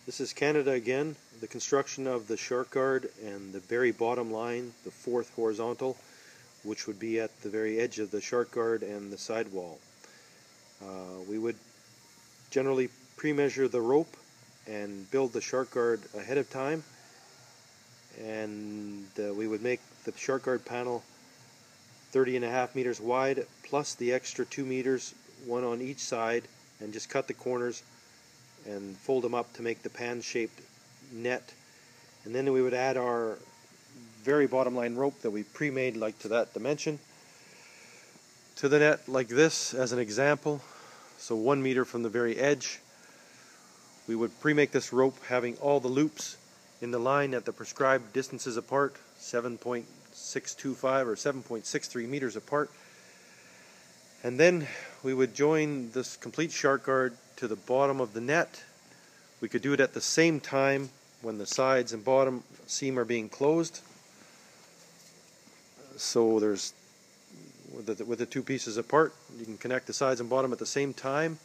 This is Canada again. The construction of the shark guard and the very bottom line, the fourth horizontal, which would be at the very edge of the shark guard and the sidewall. We would generally pre-measure the rope and build the shark guard ahead of time, and we would make the shark guard panel 30.5 meters wide plus the extra 2 meters, one on each side, and just cut the corners and fold them up to make the pan-shaped net. And then we would add our very bottom line rope that we pre-made like to that dimension to the net like this as an example. So 1 meter from the very edge. We would pre-make this rope having all the loops in the line at the prescribed distances apart, 7.625 or 7.63 meters apart. And then we would join this complete shark guard to the bottom of the net. We could do it at the same time when the sides and bottom seam are being closed. So there's, with the two pieces apart, you can connect the sides and bottom at the same time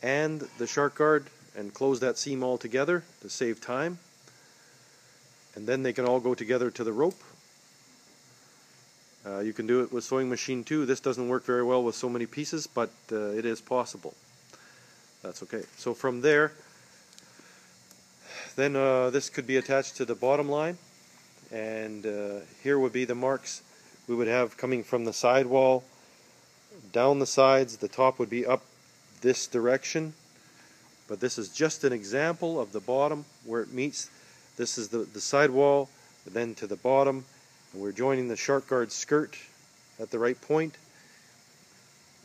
and the shark guard and close that seam all together to save time. And then they can all go together to the rope. You can do it with sewing machine too. This doesn't work very well with so many pieces, but it is possible. That's okay. So from there, then this could be attached to the bottom line, and here would be the marks we would have coming from the sidewall down the sides. The top would be up this direction, but this is just an example of the bottom where it meets. This is the sidewall, then to the bottom, and we're joining the shark guard skirt at the right point,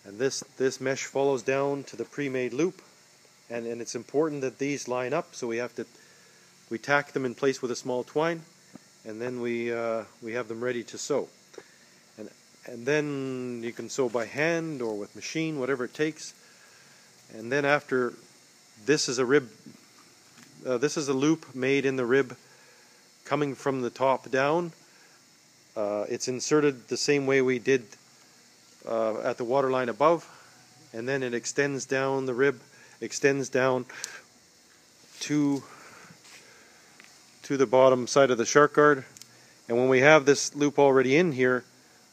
and this mesh follows down to the pre-made loop, and it's important that these line up, so we tack them in place with a small twine, and then we have them ready to sew. And then you can sew by hand or with machine, whatever it takes. And then after, this is a rib. This is a loop made in the rib coming from the top down. It's inserted the same way we did at the waterline above, and then it extends down, the rib extends down to the bottom side of the shark guard. And when we have this loop already in here,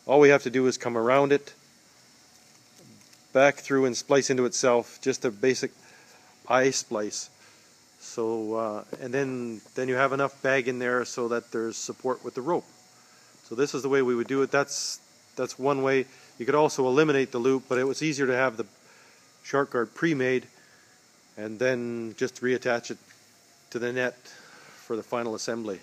all we have to do is come around it, back through and splice into itself, just a basic eye splice. So and then you have enough bag in there so that there's support with the rope. So this is the way we would do it. That's one way. You could also eliminate the loop, but it was easier to have the shark guard pre-made and then just reattach it to the net for the final assembly.